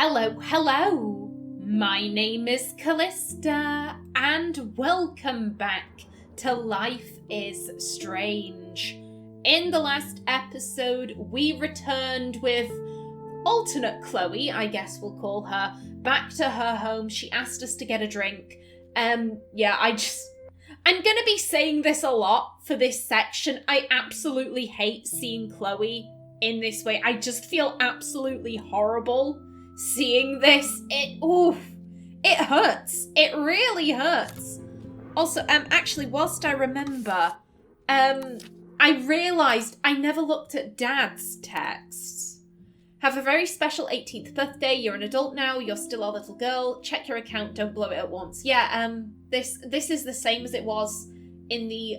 Hello. My name is Callista, and welcome back to Life is Strange. In the last episode, we returned with alternate Chloe, I guess we'll call her, back to her home. She asked us to get a drink. I'm gonna be saying this a lot for this section. I absolutely hate seeing Chloe in this way. I just feel absolutely horrible seeing this. It hurts. It really hurts. Also, actually, whilst I remember, I realised I never looked at Dad's texts. Have a very special 18th birthday. You're an adult now. You're still a little girl. Check your account. Don't blow it at once. Yeah, this is the same as it was in the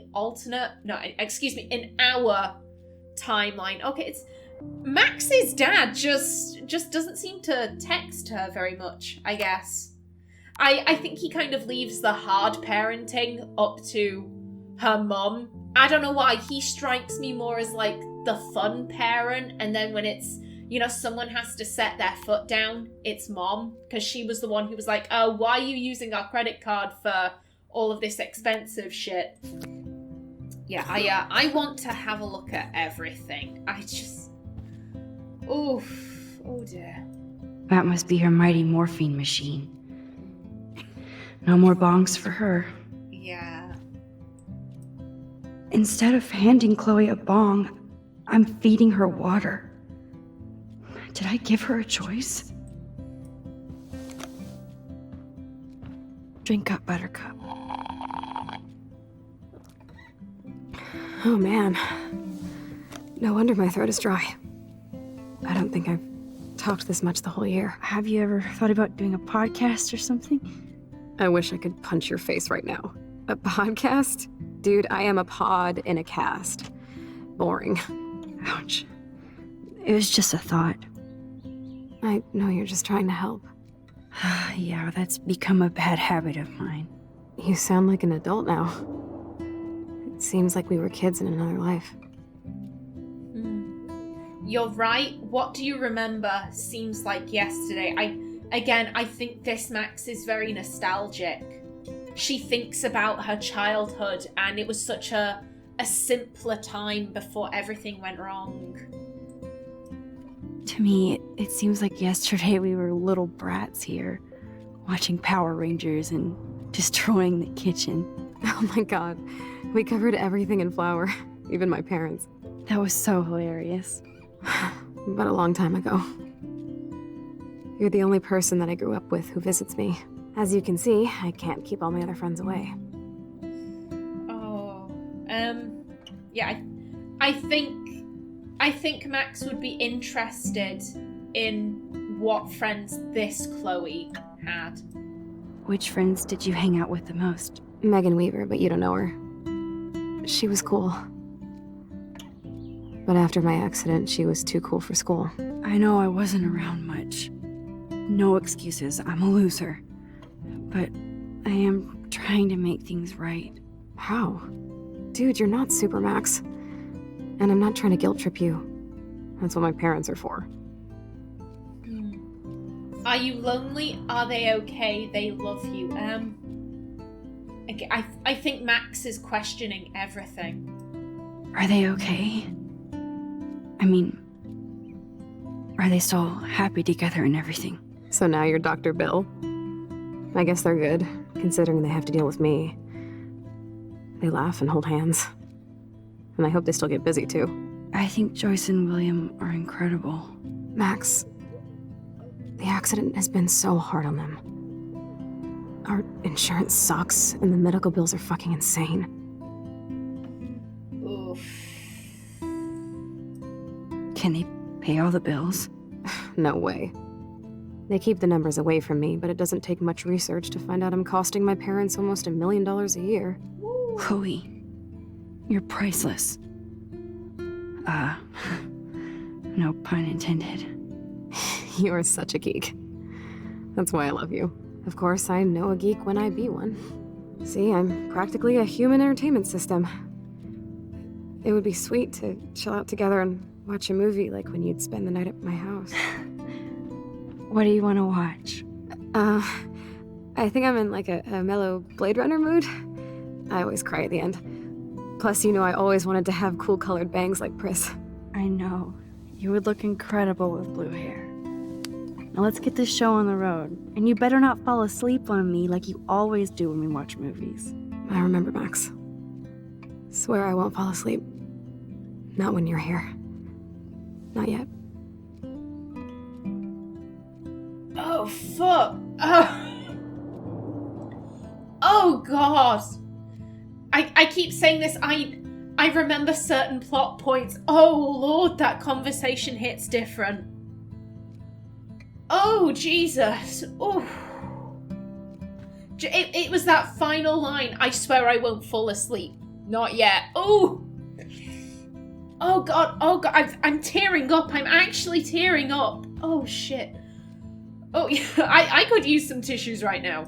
in our timeline. Okay, it's Max's dad just doesn't seem to text her very much, I guess. I think he kind of leaves the hard parenting up to her mum. I don't know why. He strikes me more as like the fun parent, and then when it's, someone has to set their foot down, it's mom, because she was the one who was like, oh, why are you using our credit card for all of this expensive shit? Yeah, I want to have a look at everything. Oh dear. That must be her mighty morphine machine. No more bongs for her. Yeah. Instead of handing Chloe a bong, I'm feeding her water. Did I give her a choice? Drink up, Buttercup. Oh man. No wonder my throat is dry. I don't think I've talked this much the whole year. Have you ever thought about doing a podcast or something? I wish I could punch your face right now. A podcast? Dude, I am a pod in a cast. Boring. Ouch. It was just a thought. I know you're just trying to help. Yeah, that's become a bad habit of mine. You sound like an adult now. It seems like we were kids in another life. You're right. What do you remember seems like yesterday. I think this Max is very nostalgic. She thinks about her childhood, and it was such a simpler time before everything went wrong. To me, it seems like yesterday we were little brats here, watching Power Rangers and destroying the kitchen. Oh my god. We covered everything in flour, even my parents. That was so hilarious. But a long time ago. You're the only person that I grew up with who visits me. As you can see, I can't keep all my other friends away. Oh, yeah, I think Max would be interested in what friends this Chloe had. Which friends did you hang out with the most? Megan Weaver, but you don't know her. She was cool. But after my accident, she was too cool for school. I know I wasn't around much. No excuses, I'm a loser. But I am trying to make things right. How? Dude, you're not Super Max. And I'm not trying to guilt trip you. That's what my parents are for. Are you lonely? Are they okay? They love you. I think Max is questioning everything. Are they okay? I mean, are they still happy together and everything? So now you're Dr. Bill? I guess they're good, considering they have to deal with me. They laugh and hold hands. And I hope they still get busy, too. I think Joyce and William are incredible. Max, the accident has been so hard on them. Our insurance sucks, and the medical bills are fucking insane. Oof. Can they pay all the bills? No way. They keep the numbers away from me, but it doesn't take much research to find out I'm costing my parents almost $1 million a year. Chloe, you're priceless. No pun intended. You are such a geek. That's why I love you. Of course, I know a geek when I be one. See, I'm practically a human entertainment system. It would be sweet to chill out together and watch a movie like when you'd spend the night at my house. What do you want to watch? I think I'm in like a mellow Blade Runner mood. I always cry at the end. Plus, I always wanted to have cool colored bangs like Pris. I know. You would look incredible with blue hair. Now let's get this show on the road. And you better not fall asleep on me like you always do when we watch movies. I remember, Max. Swear I won't fall asleep. Not when you're here. Not yet. Oh, fuck. Oh, God. I keep saying this. I remember certain plot points. Oh, Lord, that conversation hits different. Oh, Jesus. Oh. It was that final line. I swear I won't fall asleep. Not yet. Oh. Oh, God. Oh, God. I'm tearing up. I'm actually tearing up. Oh, shit. Oh, yeah. I could use some tissues right now.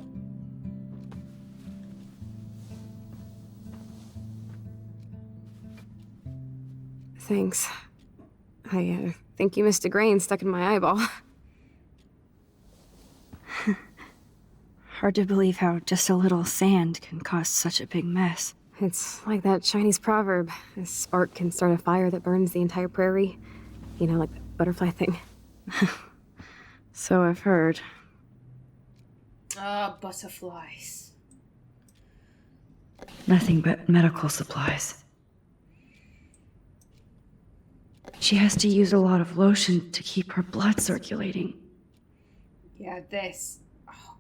Thanks. I think you missed a grain stuck in my eyeball. Hard to believe how just a little sand can cause such a big mess. It's like that Chinese proverb. A spark can start a fire that burns the entire prairie. Like the butterfly thing. So I've heard. Ah, butterflies. Nothing but medical supplies. She has to use a lot of lotion to keep her blood circulating. Yeah, this. Oh,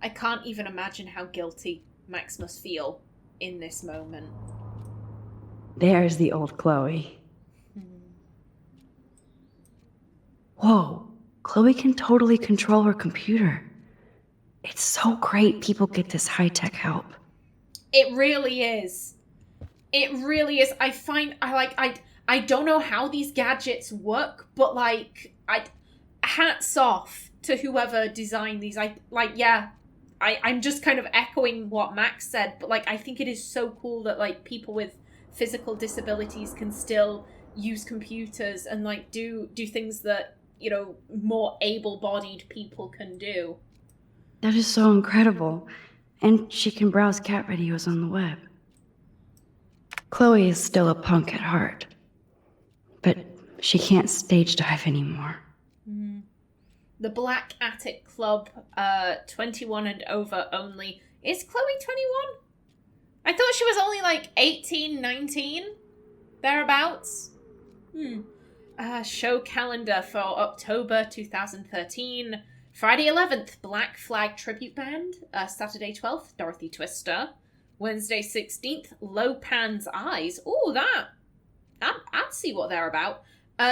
I can't even imagine how guilty Max must feel in this moment. There's the old Chloe. Whoa, Chloe can totally control her computer. It's so great people get this high-tech help. It really is. It really is. I don't know how these gadgets work, but hats off to whoever designed these. I'm just kind of echoing what Max said, but I think it is so cool that people with physical disabilities can still use computers and do things that more able-bodied people can do. That is so incredible. And she can browse cat videos on the web. Chloe is still a punk at heart. But she can't stage dive anymore. The Black Attic Club, 21 and over only. Is Chloe 21? I thought she was only 18, 19? Thereabouts? Show calendar for October 2013. Friday 11th, Black Flag Tribute Band. Saturday 12th, Dorothy Twister. Wednesday 16th, Low Pan's Eyes. Ooh, I'd see what they're about.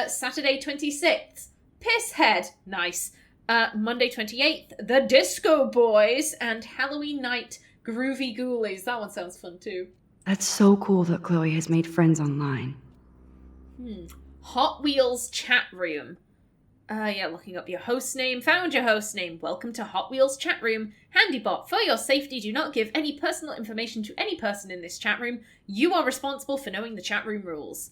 Saturday 26th, Pisshead. Nice. Monday 28th, The Disco Boys. And Halloween night, Groovy Ghoulies. That one sounds fun too. That's so cool that Chloe has made friends online. Hot Wheels chat room. Looking up your host name. Found your host name. Welcome to Hot Wheels chat room. Handybot, for your safety, do not give any personal information to any person in this chat room. You are responsible for knowing the chat room rules.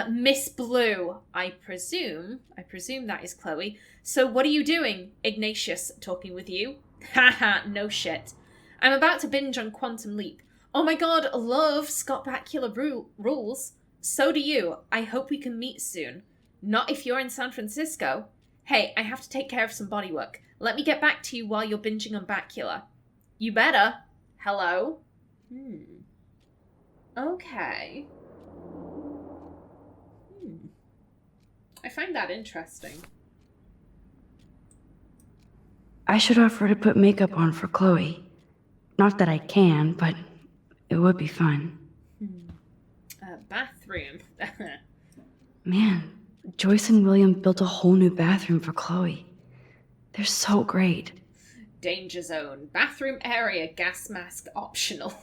Miss Blue, I presume that is Chloe. So what are you doing? Ignatius, talking with you. Haha, no shit. I'm about to binge on Quantum Leap. Oh my god, love Scott Bakula rules. So do you. I hope we can meet soon. Not if you're in San Francisco. Hey, I have to take care of some bodywork. Let me get back to you while you're binging on Bakula. You better. Hello? Okay. I find that interesting. I should offer to put makeup on for Chloe. Not that I can, but it would be fun. Bathroom. Man, Joyce and William built a whole new bathroom for Chloe. They're so great. Danger zone. Bathroom area. Gas mask optional.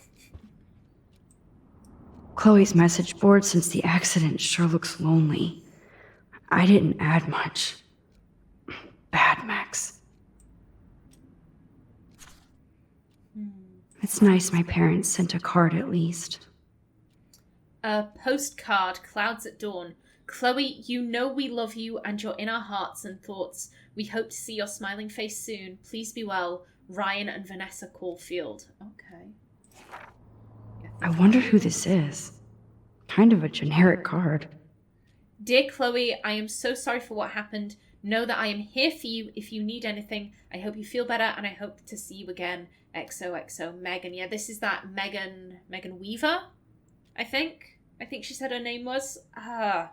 Chloe's message board since the accident sure looks lonely. I didn't add much. Bad Max. It's nice my parents sent a card at least. A postcard, Clouds at Dawn. Chloe, you know we love you and you're in our hearts and thoughts. We hope to see your smiling face soon. Please be well. Ryan and Vanessa Caulfield. Okay. I wonder who this is. Kind of a generic card. Dear Chloe, I am so sorry for what happened. Know that I am here for you if you need anything. I hope you feel better and I hope to see you again. XOXO Megan. Yeah, this is that Megan Weaver, I think. I think she said her name was. I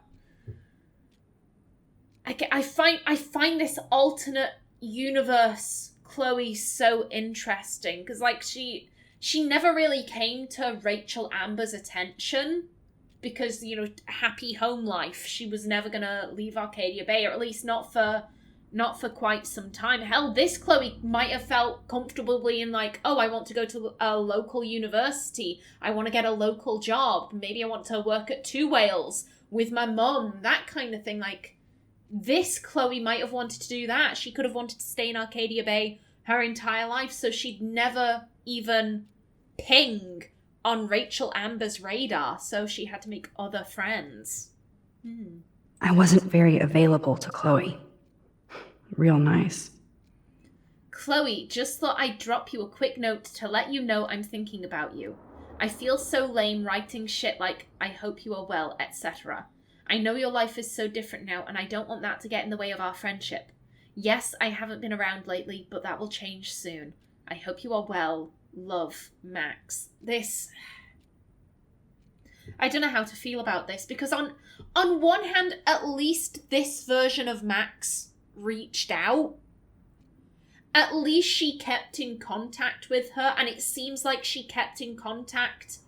find this alternate universe Chloe so interesting because like she never really came to Rachel Amber's attention because, you know, happy home life. She was never gonna leave Arcadia Bay, or at least not for quite some time. Hell, this Chloe might have felt comfortably in like, oh, I want to go to a local university. I want to get a local job. Maybe I want to work at Two Whales with my mum, that kind of thing. Like, this Chloe might have wanted to do that. She could have wanted to stay in Arcadia Bay her entire life, so she'd never even ping on Rachel Amber's radar, so she had to make other friends. I wasn't very available to Chloe. Real nice. Chloe, just thought I'd drop you a quick note to let you know I'm thinking about you. I feel so lame writing shit like, I hope you are well, etc. I know your life is so different now, and I don't want that to get in the way of our friendship. Yes, I haven't been around lately, but that will change soon. I hope you are well. Love, Max. This... I don't know how to feel about this, because on one hand, at least this version of Max reached out. At least she kept in contact with her, and it seems like she kept in contact,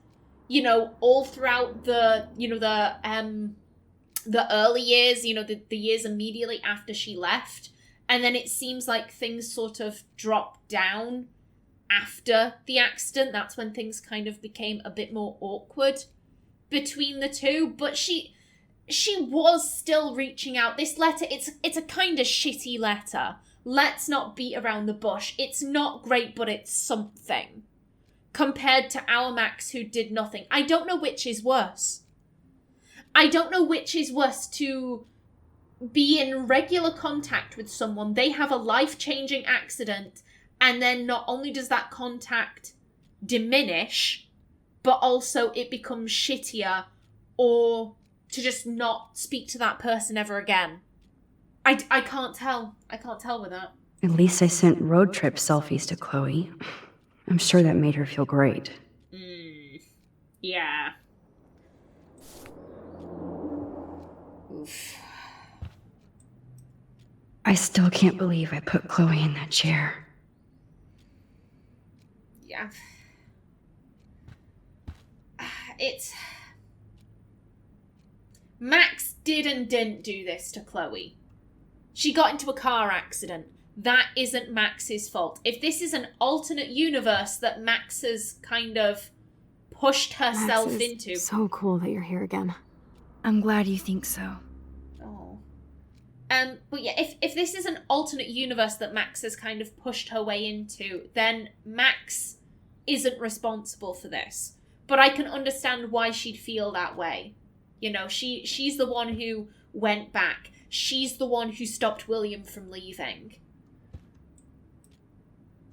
you know, all throughout the, you know, the early years, you know, the years immediately after she left. And then it seems like things sort of dropped down after the accident. That's when things kind of became a bit more awkward between the two. But she was still reaching out. This letter, it's a kind of shitty letter. Let's not beat around the bush. It's not great, but it's something. Compared to our Max, who did nothing. I don't know which is worse. I don't know which is worse, to be in regular contact with someone, they have a life-changing accident, and then not only does that contact diminish, but also it becomes shittier, or to just not speak to that person ever again. I can't tell. I can't tell with that. At least I sent road trip selfies to Chloe. I'm sure that made her feel great. Yeah. Oof. I still can't believe I put Chloe in that chair. Yeah. It's... Max did and didn't do this to Chloe. She got into a car accident. That isn't Max's fault. If this is an alternate universe that Max has kind of pushed herself Max is into... so cool that you're here again. I'm glad you think so. Oh. But yeah, if this is an alternate universe that Max has kind of pushed her way into, then Max isn't responsible for this. But I can understand why she'd feel that way. You know, she's the one who went back. She's the one who stopped William from leaving.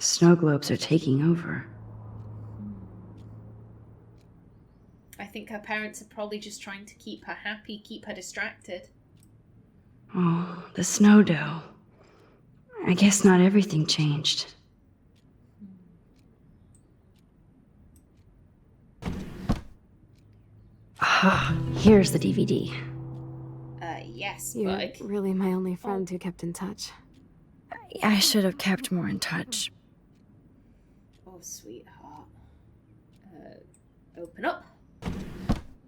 Snow globes are taking over. I think her parents are probably just trying to keep her happy, keep her distracted. Oh, the snow dough. I guess not everything changed. Ah, here's the DVD. Yes, You're but... really my only friend who kept in touch. I should have kept more in touch. Oh, sweetheart. Open up.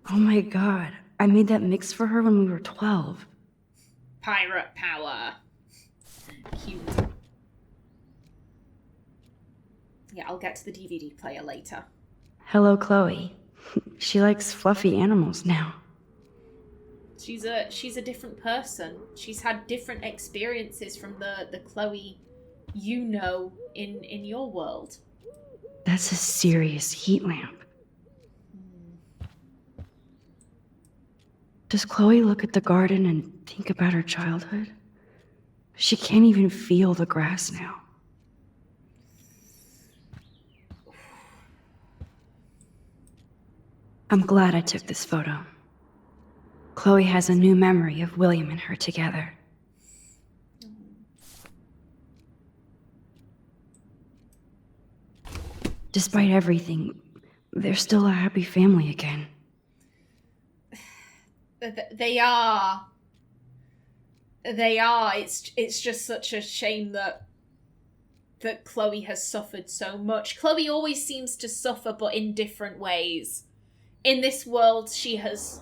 Oh my god, I made that mix for her when we were 12. Pirate power. Cute. Yeah, I'll get to the DVD player later. Hello, Chloe. She likes fluffy animals now. She's a different person. She's had different experiences from the Chloe you know in your world. That's a serious heat lamp. Does Chloe look at the garden and think about her childhood? She can't even feel the grass now. I'm glad I took this photo. Chloe has a new memory of William and her together. Despite everything, they're still a happy family again. They are. It's just such a shame that Chloe has suffered so much. Chloe always seems to suffer, but in different ways. In this world, she has...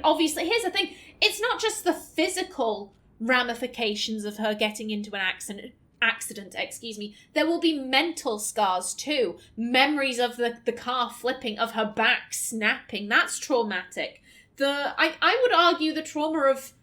obviously, here's the thing. It's not just the physical ramifications of her getting into an accident, there will be mental scars too. Memories of the car flipping, of her back snapping. That's traumatic. I would argue the trauma of...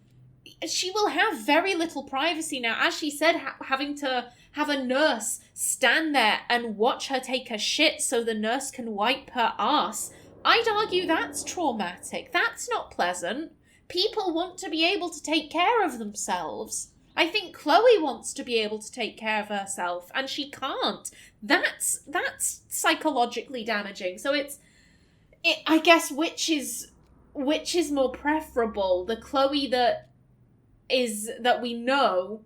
She will have very little privacy now. As she said, having to have a nurse stand there and watch her take a shit so the nurse can wipe her ass. I'd argue that's traumatic. That's not pleasant. People want to be able to take care of themselves. I think Chloe wants to be able to take care of herself, and she can't. That's psychologically damaging. So I guess which is more preferable? The Chloe that we know,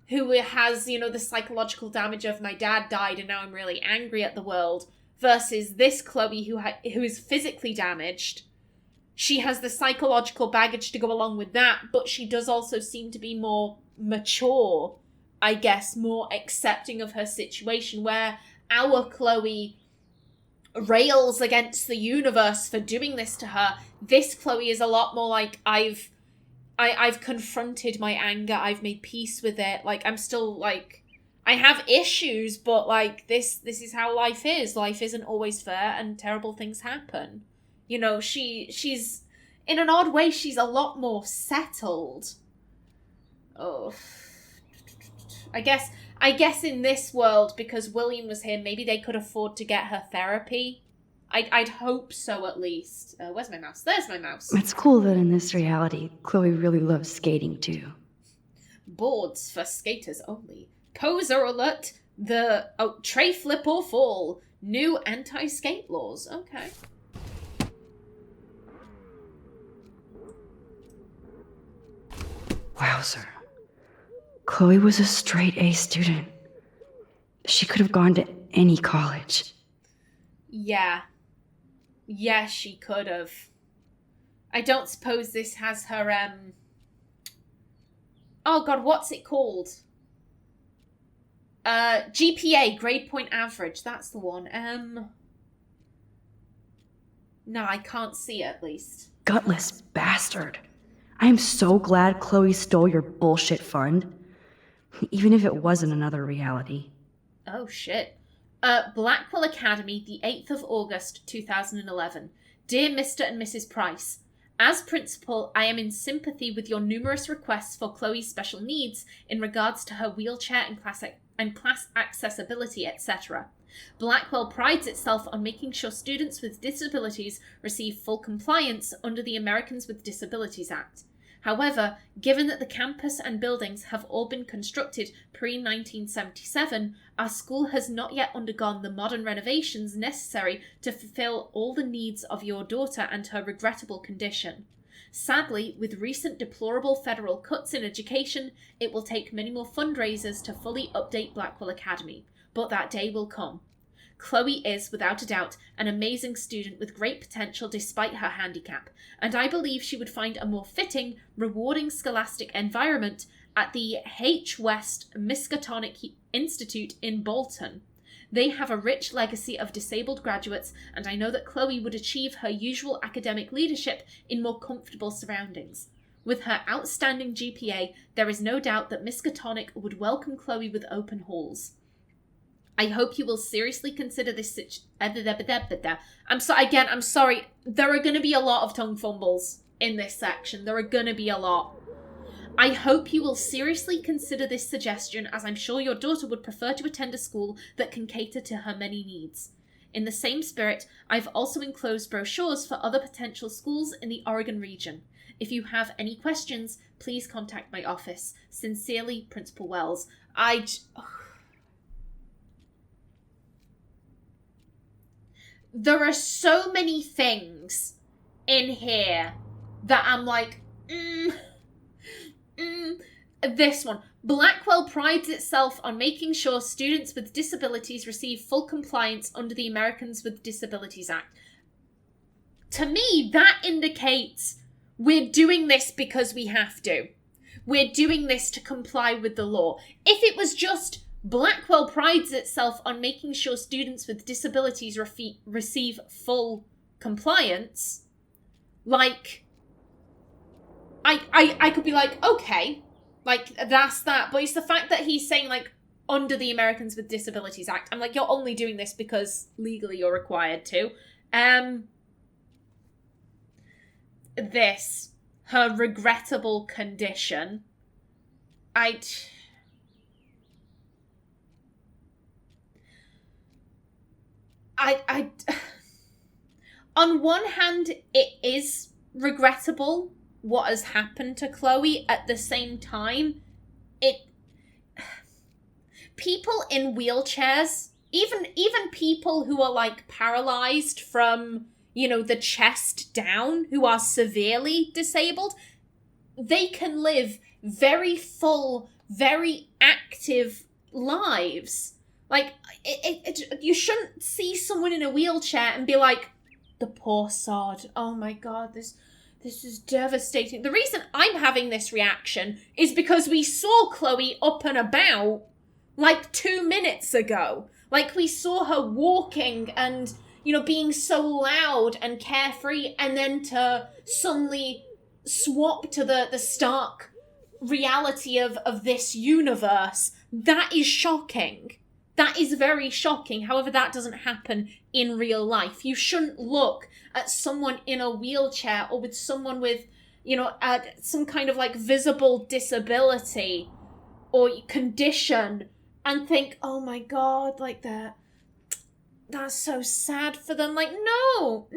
who has, the psychological damage of my dad died and now I'm really angry at the world, versus this Chloe who is physically damaged. She has the psychological baggage to go along with that, but she does also seem to be more mature, I guess, more accepting of her situation, where our Chloe rails against the universe for doing this to her. This Chloe is a lot more like, I've confronted my anger, I've made peace with it, like, I'm still, like, I have issues, but, like, this is how life is. Life isn't always fair, and terrible things happen. She's, in an odd way, she's a lot more settled. Oh. I guess in this world, because William was here, maybe they could afford to get her therapy. I'd hope so, at least. Where's my mouse? There's my mouse. It's cool that in this reality, Chloe really loves skating too. Boards for skaters only. Poser alert. Tray flip or fall. New anti-skate laws. Okay. Wowzer. Chloe was a straight A student. She could have gone to any college. Yeah. Yes, she could have. I don't suppose this has her, Oh god, what's it called? GPA, grade point average. That's the one. No, I can't see it, at least. Gutless bastard. I am so glad Chloe stole your bullshit fund. Even if it wasn't another reality. Oh, shit. Blackwell Academy, the 8th of August, 2011. Dear Mr. and Mrs. Price, as principal, I am in sympathy with your numerous requests for Chloe's special needs in regards to her wheelchair and class accessibility, etc. Blackwell prides itself on making sure students with disabilities receive full compliance under the Americans with Disabilities Act. However, given that the campus and buildings have all been constructed pre-1977, our school has not yet undergone the modern renovations necessary to fulfill all the needs of your daughter and her regrettable condition. Sadly, with recent deplorable federal cuts in education, it will take many more fundraisers to fully update Blackwell Academy, but that day will come. Chloe is, without a doubt, an amazing student with great potential despite her handicap, and I believe she would find a more fitting, rewarding scholastic environment at the H. West Miskatonic Institute in Bolton. They have a rich legacy of disabled graduates, and I know that Chloe would achieve her usual academic leadership in more comfortable surroundings. With her outstanding GPA, there is no doubt that Miskatonic would welcome Chloe with open halls. I hope you will seriously consider this I'm sorry. There are going to be a lot of tongue fumbles in this section. There are going to be a lot. I hope you will seriously consider this suggestion, as I'm sure your daughter would prefer to attend a school that can cater to her many needs. In the same spirit, I've also enclosed brochures for other potential schools in the Oregon region. If you have any questions, please contact my office. Sincerely, Principal Wells. There are so many things in here that I'm like, This one. Blackwell prides itself on making sure students with disabilities receive full compliance under the Americans with Disabilities Act. To me, that indicates we're doing this because we have to. We're doing this to comply with the law. If it was just Blackwell prides itself on making sure students with disabilities receive full compliance, like, I could be like, okay, like, that's that. But it's the fact that he's saying, like, under the Americans with Disabilities Act. I'm like, you're only doing this because legally you're required to. This, her regrettable condition, on one hand, it is regrettable what has happened to Chloe. At the same time, people in wheelchairs, even people who are, like, paralyzed from, you know, the chest down, who are severely disabled, they can live very full, very active lives. Like, you shouldn't see someone in a wheelchair and be like, the poor sod, oh my god, this is devastating. The reason I'm having this reaction is because we saw Chloe up and about, like, 2 minutes ago. Like, we saw her walking and, you know, being so loud and carefree, and then to suddenly swap to the stark reality of this universe. That is shocking. That is very shocking. However, that doesn't happen in real life. You shouldn't look at someone in a wheelchair or with someone with, you know, some kind of, like, visible disability or condition and think, oh my god, like, that's so sad for them. Like, no,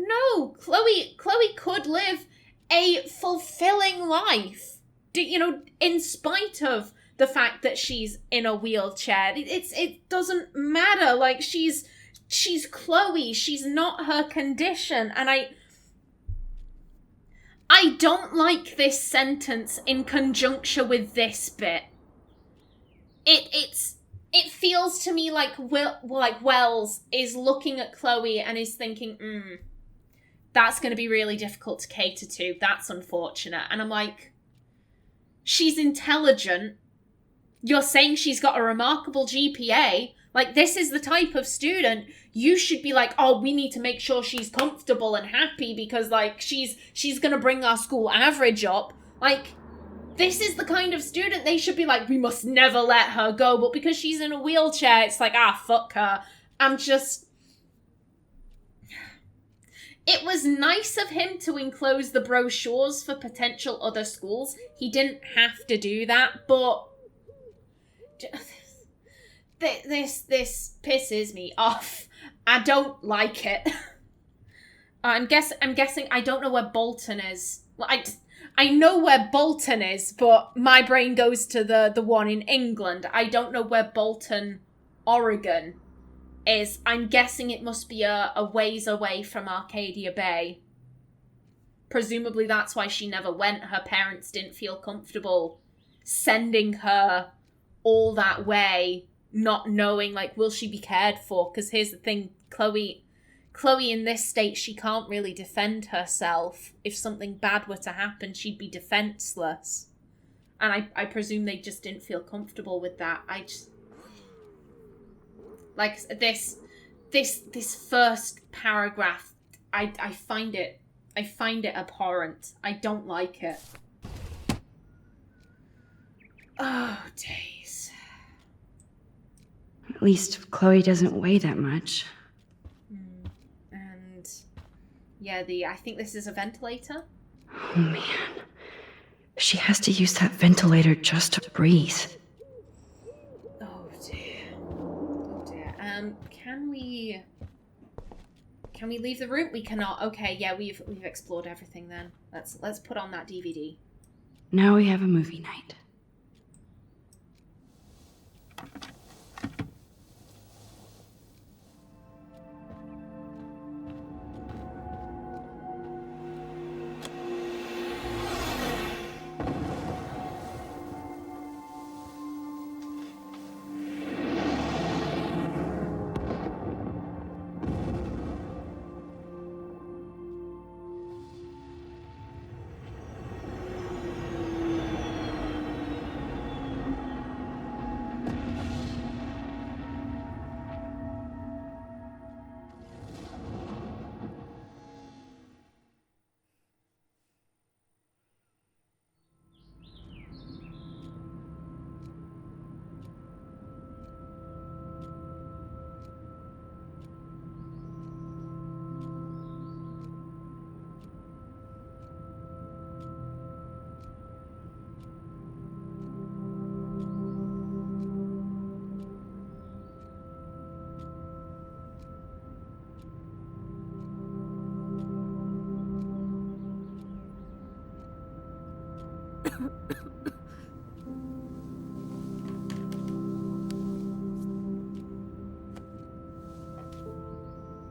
Chloe could live a fulfilling life, you know, in spite of the fact that she's in a wheelchair. It doesn't matter. Like, she's Chloe. She's not her condition. And I don't like this sentence in conjunction with this bit. It feels to me like Wells is looking at Chloe and is thinking, that's going to be really difficult to cater to. That's unfortunate. And I'm like, she's intelligent. You're saying she's got a remarkable GPA. Like, this is the type of student you should be like, oh, we need to make sure she's comfortable and happy because, like, she's going to bring our school average up. Like, this is the kind of student they should be like, we must never let her go. But because she's in a wheelchair, it's like, fuck her. It was nice of him to enclose the brochures for potential other schools. He didn't have to do that, but this pisses me off. I don't like it. I'm guessing I don't know where Bolton is. Well, I know where Bolton is, but my brain goes to the one in England. I don't know where Bolton, Oregon is. I'm guessing it must be a ways away from Arcadia Bay. Presumably that's why she never went. Her parents didn't feel comfortable sending her all that way, not knowing, like, will she be cared for? Because here's the thing, Chloe in this state, she can't really defend herself. If something bad were to happen, she'd be defenseless. And I presume they just didn't feel comfortable with that. Like, this first paragraph, I find it abhorrent. I don't like it. Oh, days. At least Chloe doesn't weigh that much. And yeah, I think this is a ventilator. Oh man. She has to use that ventilator just to breathe. Can we leave the room? We cannot. Okay, yeah, we've explored everything then. Let's put on that DVD. Now we have a movie night.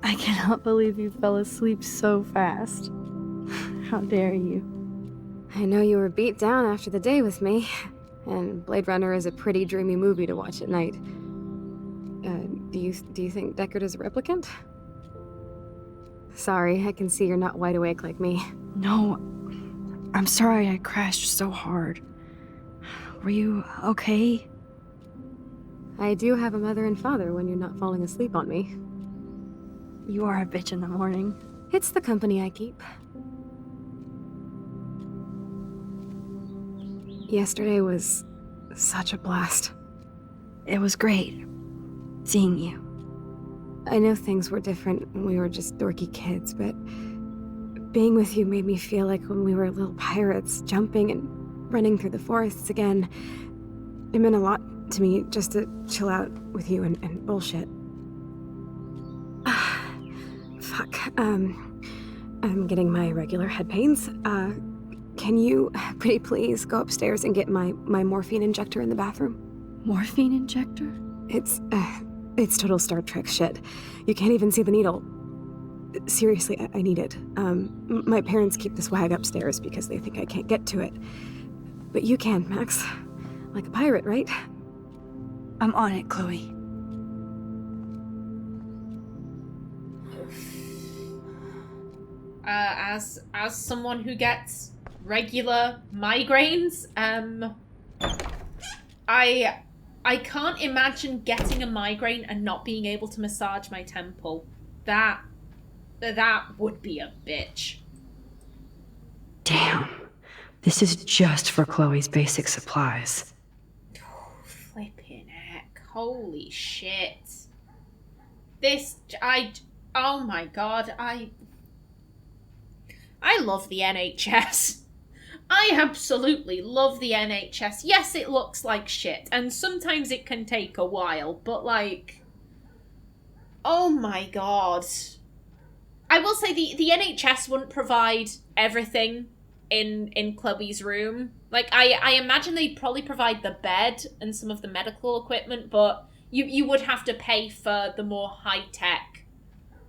I cannot believe you fell asleep so fast. How dare you? I know you were beat down after the day with me, and Blade Runner is a pretty dreamy movie to watch at night. Do you think Deckard is a replicant? Sorry, I can see you're not wide awake like me. No, I'm sorry I crashed so hard. Were you okay? I do have a mother and father when you're not falling asleep on me. You are a bitch in the morning. It's the company I keep. Yesterday was such a blast. It was great seeing you. I know things were different when we were just dorky kids, but being with you made me feel like when we were little pirates, jumping and running through the forests again. It meant a lot to me just to chill out with you and bullshit. Fuck. I'm getting my regular head pains. Can you, pretty please, go upstairs and get my morphine injector in the bathroom? Morphine injector? It's total Star Trek shit. You can't even see the needle. Seriously, I need it. My parents keep the swag upstairs because they think I can't get to it. But you can, Max. Like a pirate, right? I'm on it, Chloe. As someone who gets regular migraines, I can't imagine getting a migraine and not being able to massage my temple. That would be a bitch. Damn. This is just for Chloe's basic supplies. Flipping heck. Holy shit. Oh my god, I love the NHS. I absolutely love the NHS. Yes, it looks like shit, and sometimes it can take a while, but like, oh my god. I will say the NHS wouldn't provide everything in Chloe's room. Like, I imagine they'd probably provide the bed and some of the medical equipment, but you would have to pay for the more high-tech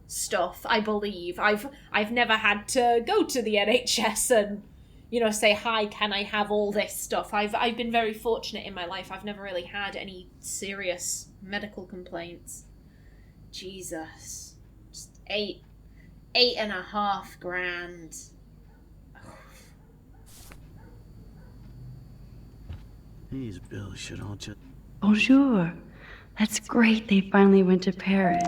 stuff, I believe. I've never had to go to the NHS and, you know, say, hi, can I have all this stuff? I've been very fortunate in my life. I've never really had any serious medical complaints. Jesus. Just $8.5 grand. These bills should all just... Bonjour. That's great they finally went to Paris.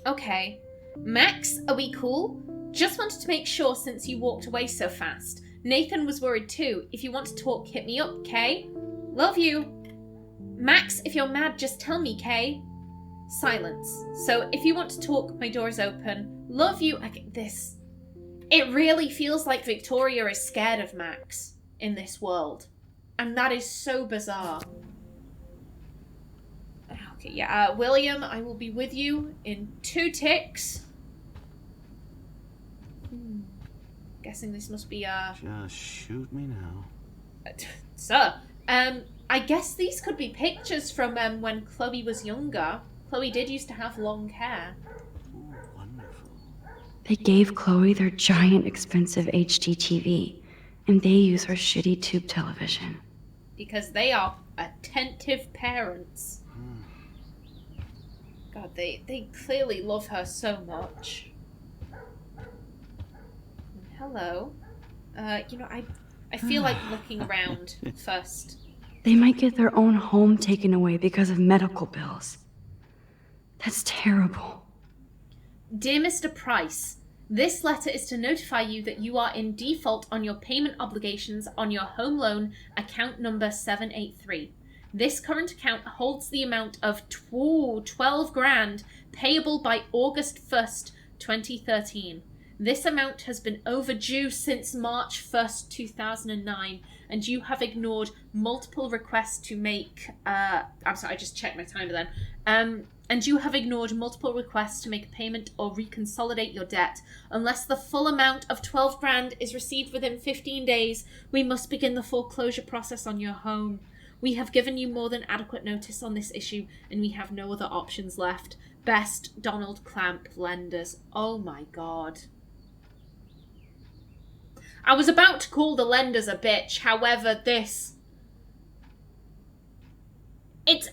Okay. Max, are we cool? Just wanted to make sure since you walked away so fast. Nathan was worried too. If you want to talk, hit me up, Kay? Love you. Max, if you're mad, just tell me, Kay. Silence. So if you want to talk, my door is open. Love you. I get this. It really feels like Victoria is scared of Max. in this world. And that is so bizarre. Okay, yeah, William, I will be with you in 2 ticks. Guessing this must be, Just shoot me now. Sir, I guess these could be pictures from, when Chloe was younger. Chloe did used to have long hair. Ooh, wonderful. They gave Chloe their giant, expensive HD TV, and they use her shitty tube television. Because they are attentive parents. God, they clearly love her so much. Hello. I feel like looking around first. They might get their own home taken away because of medical bills. That's terrible. Dear Mr. Price, this letter is to notify you that you are in default on your payment obligations on your home loan, account number 783. This current account holds the amount of 12 grand payable by August 1st, 2013. This amount has been overdue since March 1st, 2009, and you have ignored multiple requests to make... I'm sorry, I just checked my timer then. And you have ignored multiple requests to make a payment or reconsolidate your debt. Unless the full amount of 12 grand is received within 15 days, we must begin the foreclosure process on your home. We have given you more than adequate notice on this issue, and we have no other options left. Best, Donald Clamp, Lenders. Oh my god. I was about to call the lenders a bitch, however, this... It's...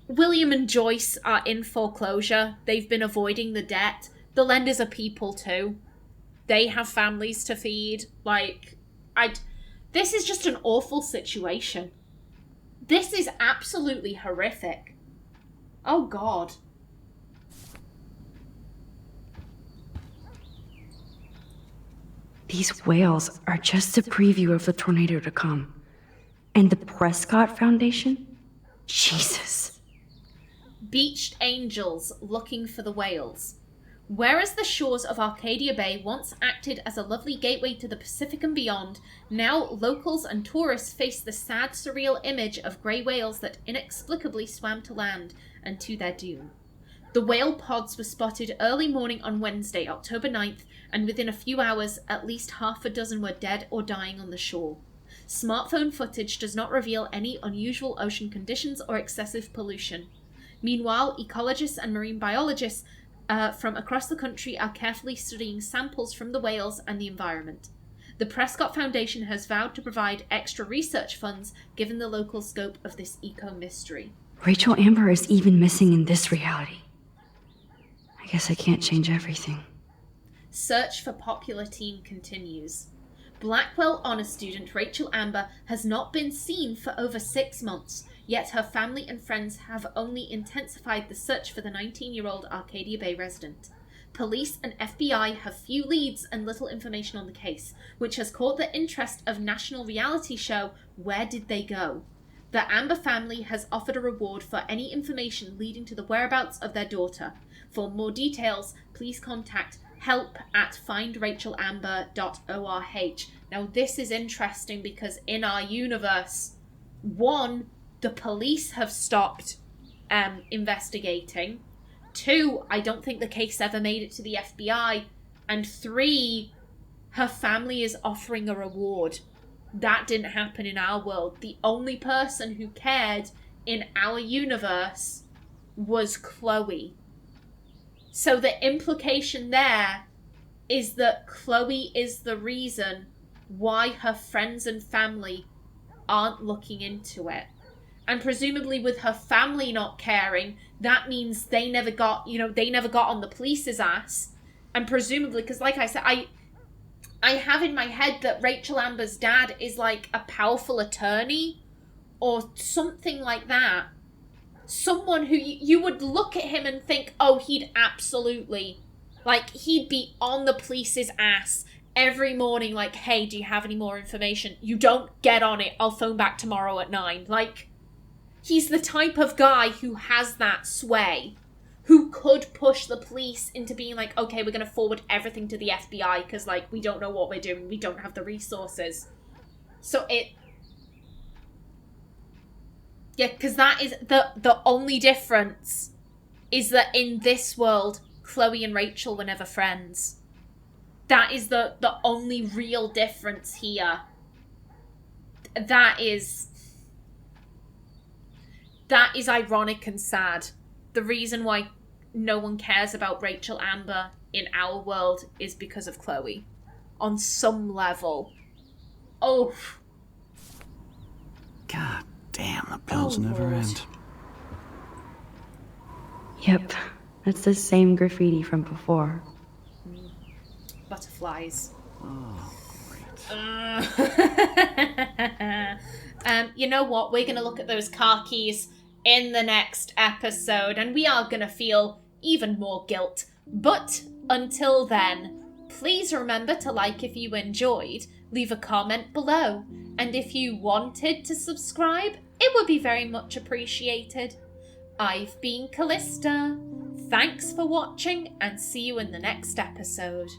William and Joyce are in foreclosure. They've been avoiding the debt. The lenders are people too. They have families to feed. This is just an awful situation. This is absolutely horrific. Oh god. These whales are just a preview of the tornado to come. And the Prescott Foundation? Jesus. Beached angels looking for the whales. Whereas the shores of Arcadia Bay once acted as a lovely gateway to the Pacific and beyond, now locals and tourists face the sad, surreal image of grey whales that inexplicably swam to land and to their doom. The whale pods were spotted early morning on Wednesday, October 9th, and within a few hours, at least half a dozen were dead or dying on the shore. Smartphone footage does not reveal any unusual ocean conditions or excessive pollution. Meanwhile, ecologists and marine biologists from across the country are carefully studying samples from the whales and the environment. The Prescott Foundation has vowed to provide extra research funds given the local scope of this eco-mystery. Rachel Amber is even missing in this reality. I guess I can't change everything. Search for popular teen continues. Blackwell Honor student Rachel Amber has not been seen for over 6 months, yet her family and friends have only intensified the search for the 19-year-old Arcadia Bay resident. Police and FBI have few leads and little information on the case, which has caught the interest of national reality show Where Did They Go? The Amber family has offered a reward for any information leading to the whereabouts of their daughter. For more details, please contact help@findrachelamber.org. Now this is interesting because in our universe, 1, the police have stopped investigating. 2, I don't think the case ever made it to the FBI. And 3, her family is offering a reward. That didn't happen in our world. The only person who cared in our universe was Chloe. So the implication there is that Chloe is the reason why her friends and family aren't looking into it. And presumably with her family not caring, that means they never got on the police's ass. And presumably, because like I said, I have in my head that Rachel Amber's dad is like a powerful attorney or something like that. Someone who you would look at him and think, oh, he'd absolutely, he'd be on the police's ass every morning, like, hey, do you have any more information? You don't get on it, I'll phone back tomorrow at 9. He's the type of guy who has that sway. who could push the police into being like, okay, we're going to forward everything to the FBI because, like, we don't know what we're doing. We don't have the resources. So yeah, because that is the only difference is that in this world, Chloe and Rachel were never friends. That is the only real difference here. That is ironic and sad. The reason why no one cares about Rachel Amber in our world is because of Chloe. On some level. Oh. God damn, the pills never Lord. end. Yep, that's the same graffiti from before. Butterflies. Oh, great. You know what? We're going to look at those car keys in the next episode, and we are going to feel even more guilt. But until then, please remember to like if you enjoyed, leave a comment below, and if you wanted to subscribe, it would be very much appreciated. I've been Callista. Thanks for watching, and see you in the next episode.